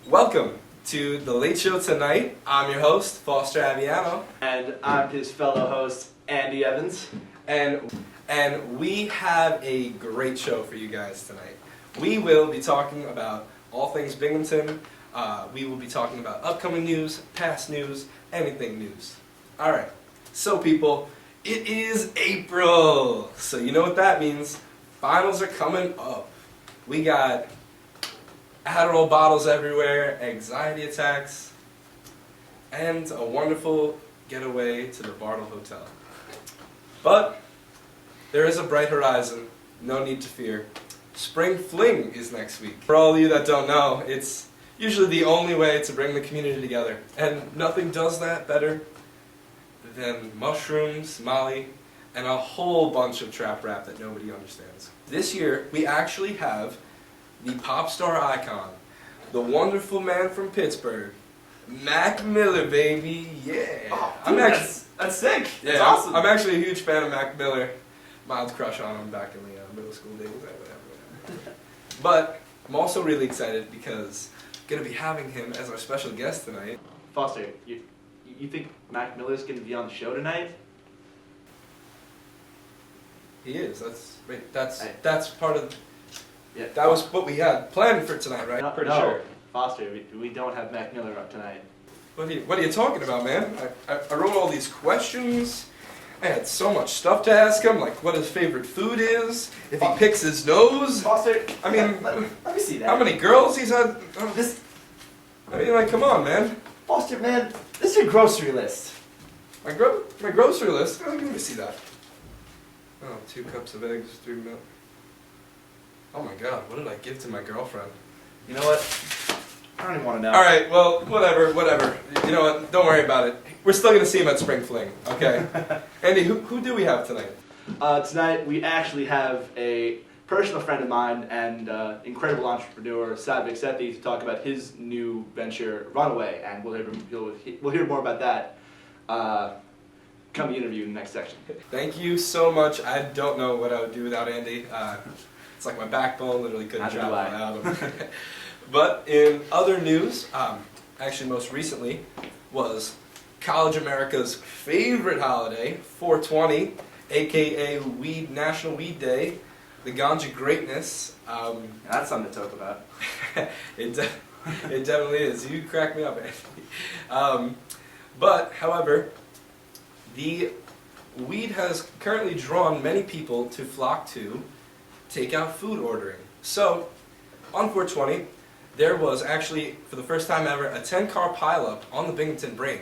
Welcome to The Late Show Tonight. I'm your host, Foster Aviano. And I'm his fellow host, Andy Evans. And we have a great show for you guys tonight. We will be talking about all things Binghamton. We will be talking about upcoming news, past news, anything news. Alright, so people, it is April. So you know what that means. Finals are coming up. We got Adderall bottles everywhere, anxiety attacks, and a wonderful getaway to the Bartle Hotel. But there is a bright horizon, no need to fear. Spring Fling is next week. For all of you that don't know, it's usually the only way to bring the community together. And nothing does that better than mushrooms, Molly, and a whole bunch of trap rap that nobody understands. This year, we actually have the pop star icon, the wonderful man from Pittsburgh, Mac Miller, baby, yeah. Oh, dude, that's sick. Yeah, that's awesome. I'm actually a huge fan of Mac Miller. Mild crush on him back in the middle school days, whatever. But I'm also really excited because I'm going to be having him as our special guest tonight. Foster, you think Mac Miller's going to be on the show tonight? He is. That's part of. Yeah. That was what we had planned for tonight, right? Pretty sure. Foster, we don't have Mac Miller up tonight. What are you talking about, man? I wrote all these questions. I had so much stuff to ask him, like what his favorite food is, if he picks his nose. Foster, I mean, let me see that. how many girls he's had. I mean, like, come on, man. Foster, man, this is your grocery list. My grocery list. Oh, let me see that. Oh, 2 cups of eggs, 3 milk. Oh my God, what did I give to my girlfriend? You know what? I don't even want to know. All right, well, whatever. You know what? Don't worry about it. We're still gonna see him at Spring Fling, okay? Andy, who do we have tonight? Tonight we actually have a personal friend of mine and incredible entrepreneur, Satvik Sethi, to talk about his new venture, Runaway, and we'll hear more about that. Come the interview in the next section. Thank you so much. I don't know what I would do without Andy. It's like my backbone. Literally couldn't travel without him. But in other news, actually most recently was College America's favorite holiday, 420, aka National Weed Day, the Ganja Greatness. That's something to talk about. It definitely is. You crack me up, Andy. But, however, the weed has currently drawn many people to flock to takeout food ordering. So, on 420, there was actually, for the first time ever, a 10-car pileup on the Binghamton Brain.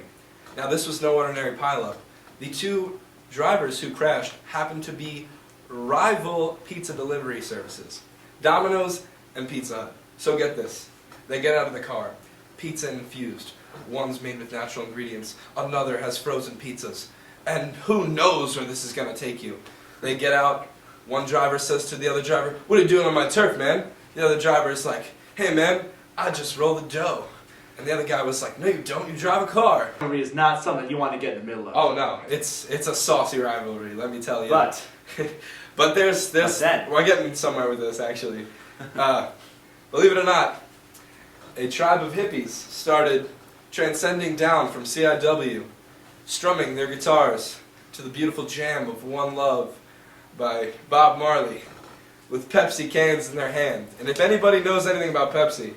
Now, this was no ordinary pileup. The 2 drivers who crashed happened to be rival pizza delivery services, Domino's and Pizza Hut. So get this. They get out of the car, pizza infused. One's made with natural ingredients, another has frozen pizzas. And who knows where this is going to take you. They get out, one driver says to the other driver, "What are you doing on my turf, man?" The other driver is like, "Hey man, I just roll the dough." And the other guy was like, "No you don't, you drive a car." Rivalry is not something you want to get in the middle of. Oh no, it's a saucy rivalry, let me tell you. But there's we're getting somewhere with this actually. Believe it or not, a tribe of hippies started transcending down from CIW, strumming their guitars to the beautiful jam of One Love by Bob Marley, with Pepsi cans in their hand. And if anybody knows anything about Pepsi,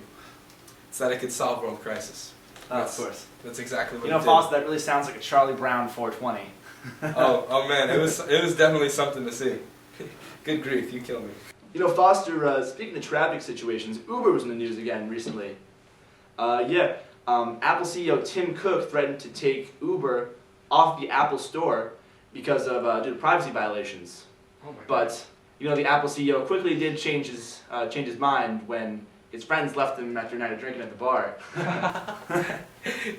it's that it could solve world crisis. of course. That's exactly what You know, it did. Foster, that really sounds like a Charlie Brown 420. Oh man, it was definitely something to see. Good grief, you killed me. You know, Foster, speaking of traffic situations, Uber was in the news again recently. Apple CEO Tim Cook threatened to take Uber off the Apple Store because of due to privacy violations. Oh my God. But you know, the Apple CEO quickly did change his mind when his friends left him after a night of drinking at the bar.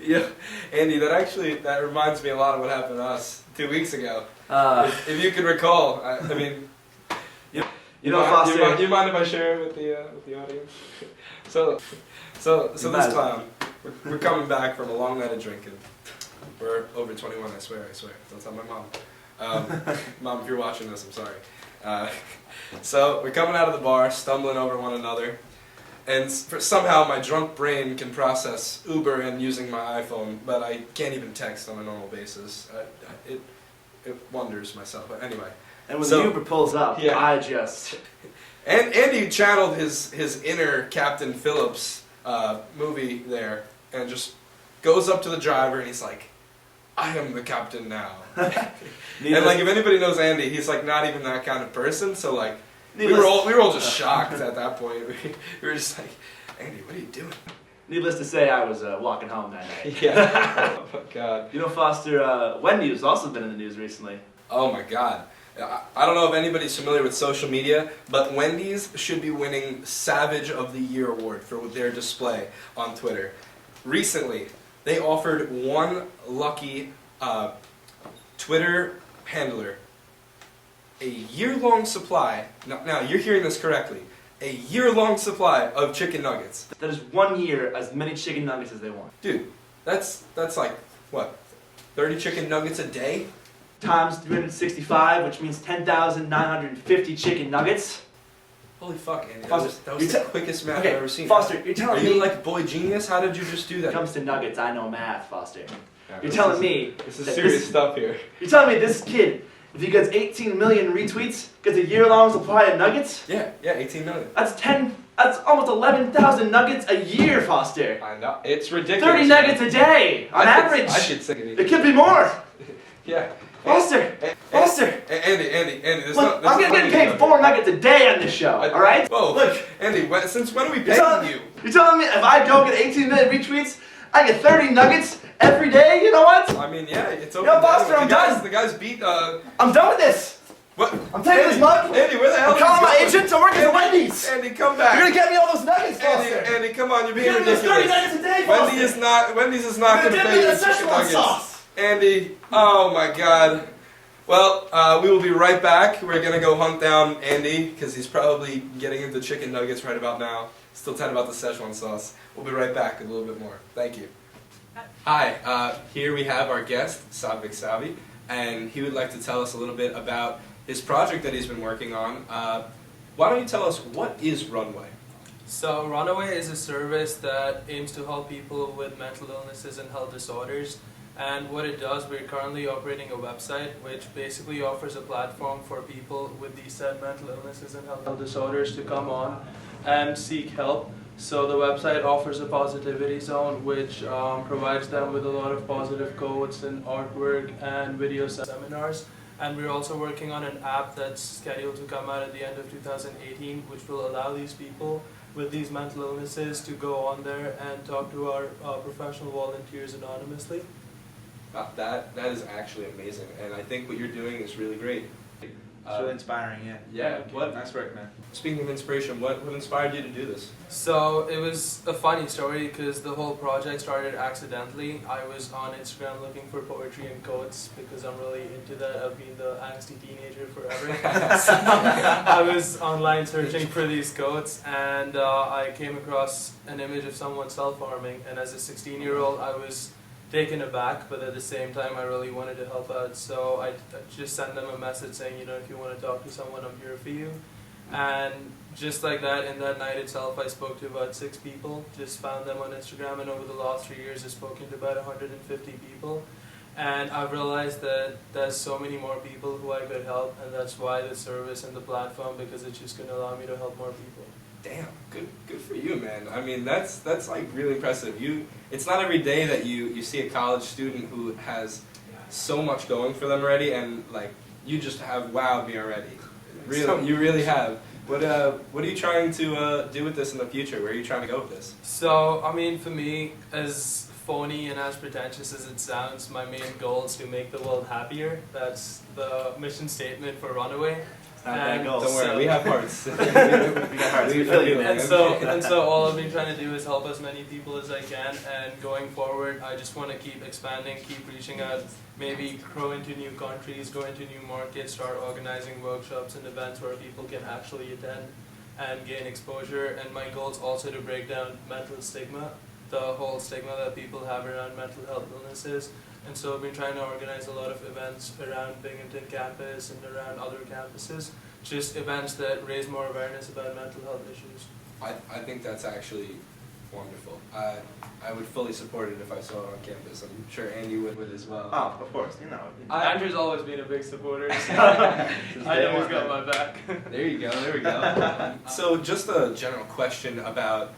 Yeah, Andy, that reminds me a lot of what happened to us 2 weeks ago. If you can recall, I mean, you know, Foster. Do you mind if I share it with the audience? So this clown, we're coming back from a long night of drinking. We're over 21, I swear. Don't tell my mom. Mom, if you're watching this, I'm sorry. So we're coming out of the bar, stumbling over one another, and somehow my drunk brain can process Uber and using my iPhone, but I can't even text on a normal basis. It wonders myself. But anyway. And when So- the Uber pulls up, Yeah. I just... And Andy channeled his inner Captain Phillips movie there, and just goes up to the driver and he's like, "I am the captain now." And like, if anybody knows Andy, he's like not even that kind of person. So like, we were all just shocked at that point. We were just like, "Andy, what are you doing?" Needless to say, I was walking home that night. Yeah. Oh my God. You know, Foster, Wendy has also been in the news recently. Oh my God. I don't know if anybody's familiar with social media, but Wendy's should be winning Savage of the Year award for their display on Twitter. Recently, they offered one lucky Twitter handler a year-long supply. Now, you're hearing this correctly. A year-long supply of chicken nuggets. That is 1 year as many chicken nuggets as they want. Dude, that's like, what, 30 chicken nuggets a day? Times 365, which means 10,950 chicken nuggets. Holy fuck, Andy. Foster, That was the quickest math okay, I've ever seen. Foster, you're Are telling you me... like boy genius? How did you just do When that? it comes to nuggets, I know math, Foster. Yeah, You're telling me... This is that serious stuff here. You're telling me this kid, if he gets 18 million retweets, gets a year-long supply of nuggets? Yeah, 18 million. That's almost 11,000 nuggets a year, Foster. I know. It's ridiculous. 30 nuggets a day, on average. I should think of It could be more. Yeah. Foster! Foster! Andy, this Look, I'm getting paid 4 nuggets a day on this show, alright? Whoa, Look, Andy, since when are we you're paying telling, you? you're telling me if I don't get 18 million retweets, I get 30 nuggets every day? You know what? I mean, yeah, it's Yo, open. Foster, I'm done. The guys beat, I'm done with this. what? I'm taking this mug. Andy, where the hell I'm calling are my you agent to work at Andy, Wendy's. Andy, come back. You're gonna get me all those nuggets, Foster. Andy, come on, you're being You're gonna get 30 ridiculous. nuggets a day, Foster. Wendy's is not You're going to gonna pay dip you me in chicken Szechuan nuggets. sauce. Andy, oh my God. Well, we will be right back. We're going to go hunt down Andy, because he's probably getting into chicken nuggets right about now. Still telling about the Szechuan sauce. We'll be right back with a little bit more. Thank you. Hi, here we have our guest, Satvik Sethi, and he would like to tell us a little bit about his project that he's been working on. Why don't you tell us, what is Runway? So Runaway is a service that aims to help people with mental illnesses and health disorders. And what it does, we're currently operating a website which basically offers a platform for people with these said mental illnesses and health disorders to come on and seek help. So the website offers a positivity zone which provides them with a lot of positive quotes and artwork and video seminars. And we're also working on an app that's scheduled to come out at the end of 2018, which will allow these people with these mental illnesses to go on there and talk to our professional volunteers anonymously. That is actually amazing, and I think what you're doing is really great. It's really inspiring, yeah. Yeah, what? Nice work, man. Speaking of inspiration, what inspired you to do this? So it was a funny story because the whole project started accidentally. I was on Instagram looking for poetry and quotes because I'm really into that. I've been the angsty teenager forever. So I was online searching for these quotes, and I came across an image of someone self-harming, and as a 16-year-old I was taken aback, but at the same time I really wanted to help out, so I just sent them a message saying, you know, if you want to talk to someone, I'm here for you. And just like that, in that night itself, I spoke to about 6 people, just found them on Instagram, and over the last 3 years I've spoken to about 150 people. And I've realized that there's so many more people who I could help, and that's why the service and the platform, because it's just going to allow me to help more people. Damn, good for you, man. I mean, that's like really impressive. It's not every day that you see a college student who has so much going for them already, and like you just have wowed me already. Really, you really have. What are you trying to do with this in the future? Where are you trying to go with this? So, I mean, for me, as phony and as pretentious as it sounds, my main goal is to make the world happier. That's the mission statement for Runaway. Not that goal. Don't worry, So- we have hearts. we got hearts. We feel you, man. And so all I've been trying to do is help as many people as I can, and going forward I just want to keep expanding, keep reaching out, maybe grow into new countries, go into new markets, start organizing workshops and events where people can actually attend and gain exposure. And my goal is also to break down mental stigma, the whole stigma that people have around mental health illnesses. And so I've been trying to organize a lot of events around Binghamton campus and around other campuses, just events that raise more awareness about mental health issues. I think that's actually wonderful. I would fully support it if I saw it on campus. I'm sure Andy would as well. Oh, of course, you know. Andrew's always been a big supporter, so I know he's got my back. There you go, there we go. So just a general question about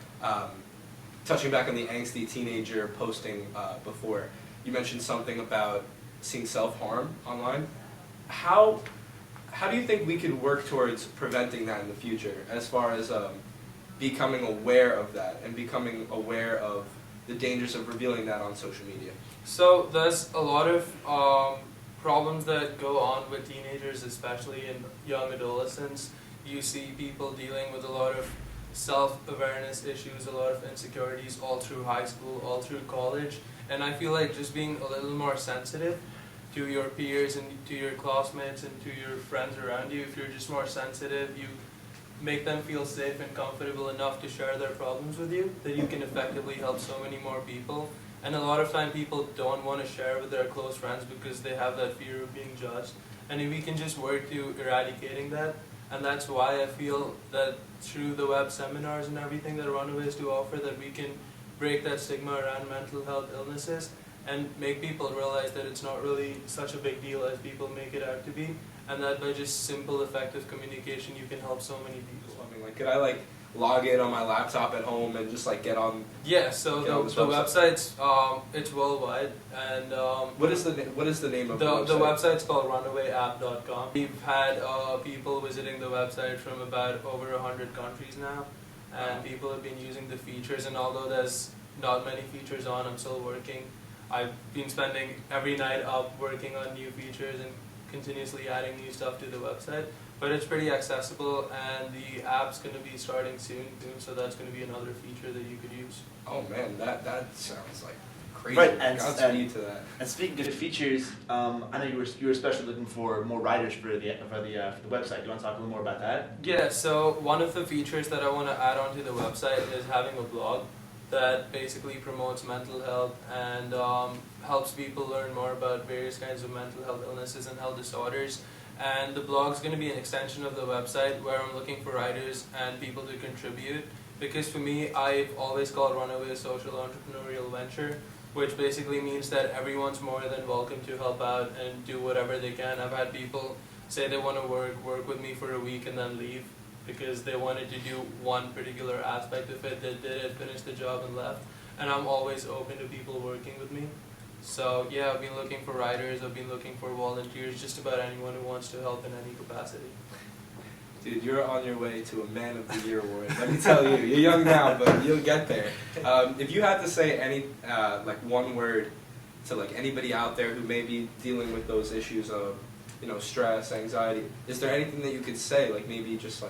touching back on the angsty teenager posting before. You mentioned something about seeing self-harm online. How do you think we could work towards preventing that in the future, as far as becoming aware of that and becoming aware of the dangers of revealing that on social media? So there's a lot of problems that go on with teenagers, especially in young adolescents. You see people dealing with a lot of self-awareness issues, a lot of insecurities all through high school, all through college. And I feel like just being a little more sensitive to your peers and to your classmates and to your friends around you, if you're just more sensitive, you make them feel safe and comfortable enough to share their problems with you, that you can effectively help so many more people. And a lot of time people don't want to share with their close friends because they have that fear of being judged. And if we can just work to eradicating that, and that's why I feel that through the web seminars and everything that Runaways do offer, that we can break that stigma around mental health illnesses and make people realize that it's not really such a big deal as people make it out to be, and that by just simple, effective communication, you can help so many people. I mean, like, could I log in on my laptop at home and just get on? Yeah. So the website's it's worldwide, and what is the name of the website? The website's called runawayapp.com. We've had people visiting the website from about over 100 countries now, and people have been using the features. And although there's not many features on, I'm still working. I've been spending every night up working on new features and continuously adding new stuff to the website. But it's pretty accessible, and the app's going to be starting soon, so that's going to be another feature that you could use. Oh man, that sounds like crazy. Right, and Godspeed to that. And speaking of features, I know you were especially looking for more writers for the website. Do you want to talk a little more about that? Yeah. So one of the features that I want to add onto the website is having a blog that basically promotes mental health and helps people learn more about various kinds of mental health illnesses and health disorders. And the blog is going to be an extension of the website where I'm looking for writers and people to contribute. Because for me, I've always called Runaway a social entrepreneurial venture, which basically means that everyone's more than welcome to help out and do whatever they can. I've had people say they want to work with me for a week and then leave because they wanted to do one particular aspect of it. They did it, finished the job and left. And I'm always open to people working with me. So yeah, I've been looking for writers, I've been looking for volunteers, just about anyone who wants to help in any capacity. Dude, you're on your way to a Man of the Year award. Let me tell you, you're young now, but you'll get there. If you had to say any one word to anybody out there who may be dealing with those issues of stress, anxiety, is there anything that you could say, maybe just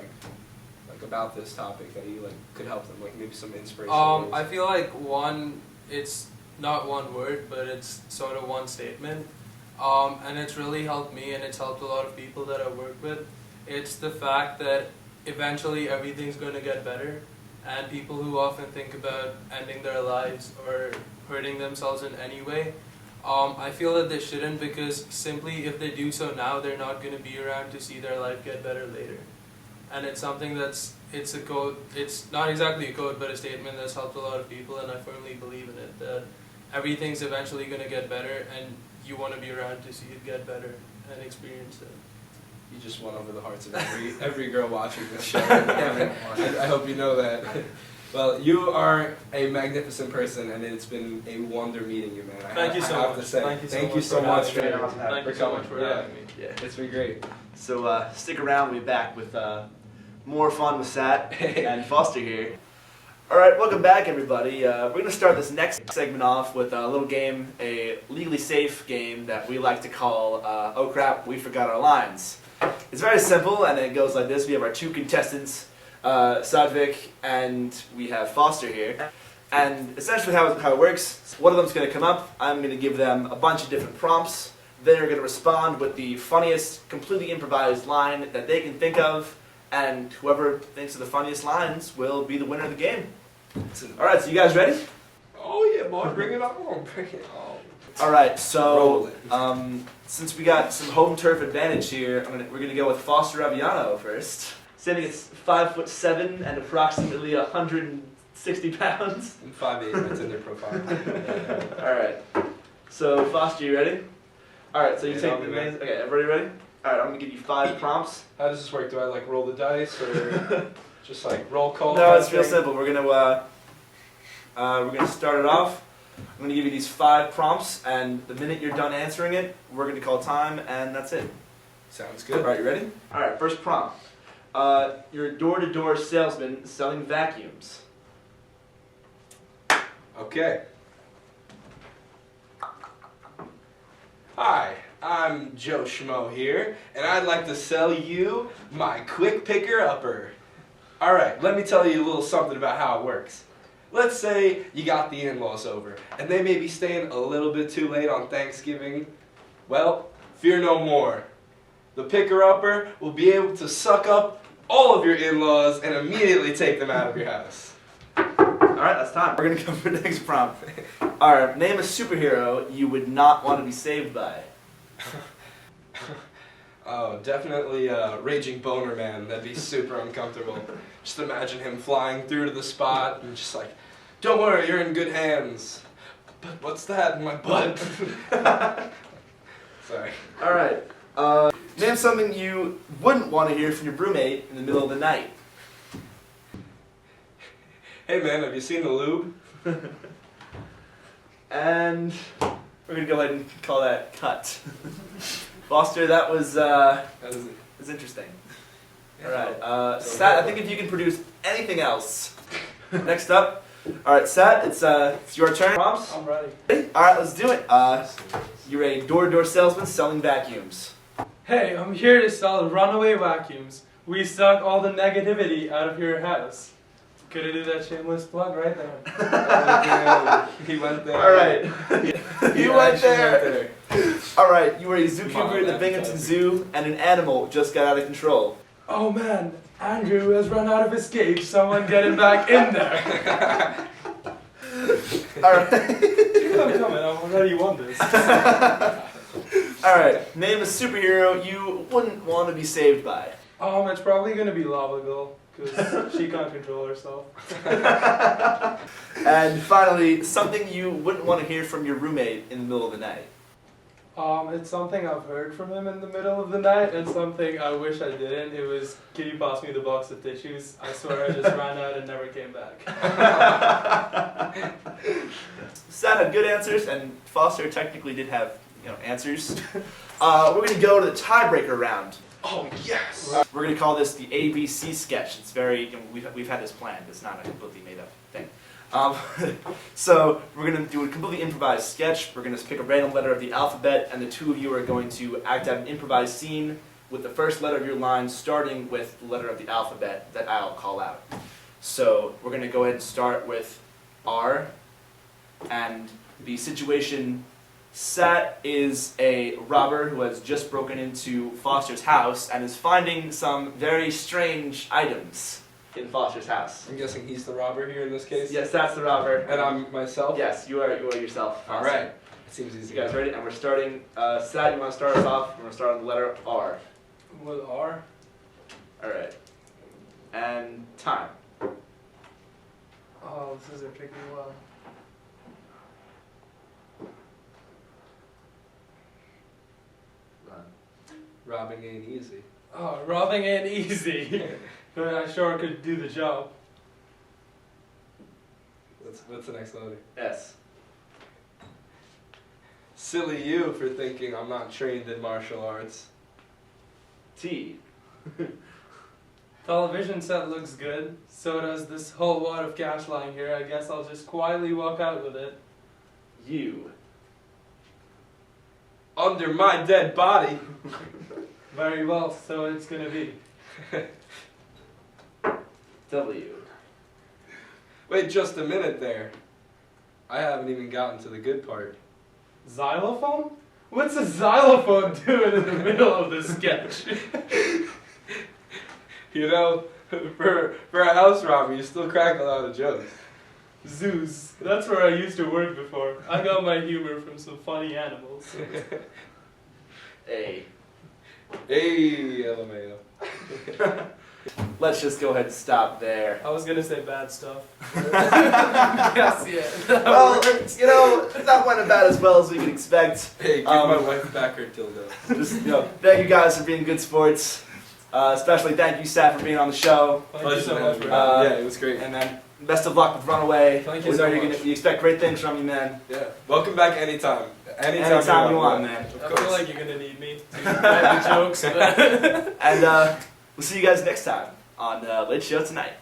about this topic that you could help them, maybe some inspiration? I feel like it's not one word, but it's sort of one statement, and it's really helped me, and it's helped a lot of people that I work with. It's the fact that eventually everything's going to get better, and people who often think about ending their lives or hurting themselves in any way, I feel that they shouldn't, because simply if they do so now, they're not going to be around to see their life get better later. And it's something it's a code, it's not exactly a code, but a statement that's helped a lot of people, and I firmly believe in it, that everything's eventually going to get better, and you want to be around to see it get better and experience it. You just won over the hearts of every girl watching this show. I hope you know that. Well, you are a magnificent person, and it's been a wonder meeting you, man. Thank you so much. I have to say, thank you so much for having me. Yeah, it's been great. So stick around. We'll be back with more fun with Sat and Foster here. All right, welcome back, everybody. We're going to start this next segment off with a little game, a legally safe game that we like to call Oh Crap, We Forgot Our Lines. It's very simple, and it goes like this. We have our two contestants, Satvik, and we have Foster here. And essentially how it works, one of them's going to come up. I'm going to give them a bunch of different prompts. They're going to respond with the funniest, completely improvised line that they can think of, and whoever thinks of the funniest lines will be the winner of the game. All right, so you guys ready? Oh yeah, boy, bring it on, bring it on. All right, so since we got some home turf advantage here, we're gonna go with Foster Aviano first. Standing at 5'7" and approximately 160 pounds. I'm 5'8", that's in their profile. Alright. So, Foster, you ready? Alright, so you Yeah, take I'll the be main. Okay, everybody ready? Alright, I'm gonna give you 5 prompts. How does this work? Do I like roll the dice or just like roll call? No, kind it's of real thing? simple. We're gonna start it off. I'm gonna give you these 5 prompts, and the minute you're done answering it, we're gonna call time, and that's it. Sounds good. Alright, you ready? Alright, first prompt. You're a door-to-door salesman selling vacuums. Okay. Hi, I'm Joe Schmo here, and I'd like to sell you my quick picker-upper. Alright, let me tell you a little something about how it works. Let's say you got the in-laws over, and they may be staying a little bit too late on Thanksgiving. Well, fear no more. The picker-upper will be able to suck up all of your in-laws and immediately take them out of your house. Alright, that's time. We're gonna go for the next prompt. Alright, name a superhero you would not want to be saved by. Oh, definitely Raging Boner Man. That'd be super uncomfortable. Just imagine him flying through to the spot and just like, don't worry, you're in good hands. But what's that in my butt? Sorry. Alright, name something you wouldn't want to hear from your roommate in the middle of the night. Hey man, have you seen the lube? And we're gonna go ahead and call that cut. Foster, that was interesting. Alright, Sat, I think if you can produce anything else. Next up, alright, Sat, it's your turn. Prompts? I'm ready. Alright, let's do it. You're a door-to-door salesman selling vacuums. Hey, I'm here to sell Runaway vacuums. We suck all the negativity out of your house. Could I do that shameless plug right there? He went there. Alright. You went actually there. Alright, you were a zookeeper Come on, in the that's Binghamton epic. Zoo, and an animal just got out of control. Oh man, Andrew has run out of his cage. Someone get him back in there. Alright. I'm coming, I've already won this. Alright, name a superhero you wouldn't want to be saved by. It's probably gonna be Lava Girl, because she can't control herself. And finally, something you wouldn't want to hear from your roommate in the middle of the night. It's something I've heard from him in the middle of the night, and something I wish I didn't. It was, can you pass me the box of tissues? I swear I just ran out and never came back. Sat had good answers, and Foster technically did have, answers. We're going to go to the tiebreaker round. Oh, yes! We're going to call this the ABC sketch. It's very, we've had this planned. It's not a completely made up thing. So we're going to do a completely improvised sketch. We're going to pick a random letter of the alphabet, and the two of you are going to act out an improvised scene with the first letter of your line starting with the letter of the alphabet that I'll call out. So we're going to go ahead and start with R, and the situation. Sat is a robber who has just broken into Foster's house and is finding some very strange items in Foster's house. I'm guessing he's the robber here in this case? Yes, Sat's the robber. And I'm myself? Yes, you are yourself. Foster. Alright. It seems easy. You guys ready? And we're starting. Sat, you want to start us off? We're going to start on the letter R. With R? Alright. And time. Oh, this is a tricky one. Robbing ain't easy. Oh, robbing ain't easy. But I sure could do the job. What's the next letter? S. Silly you for thinking I'm not trained in martial arts. T. Television set looks good. So does this whole wad of cash lying here. I guess I'll just quietly walk out with it. U. Under my dead body. Very well, so it's gonna be. W. Wait just a minute there. I haven't even gotten to the good part. Xylophone? What's a xylophone doing in the middle of the sketch? You know, for a house robber, you still crack a lot of jokes. Zoos. That's where I used to work before. I got my humor from some funny animals. A. Hey, LMAO. Let's just go ahead and stop there. I was gonna say bad stuff. Yes, yeah. Well, you know, that went about as well as we could expect. Hey, give my wife back her dildo. Just, you know, thank you guys for being good sports. Especially thank you, Seth, for being on the show. Thank you so much for Yeah, it was great. And then best of luck with Runaway. Thank you We so know much. you expect great things from you, man. Yeah. Welcome back anytime. Anytime you want, man. Of I course. feel like you're gonna need me to write the jokes. But And we'll see you guys next time on Late Show Tonight.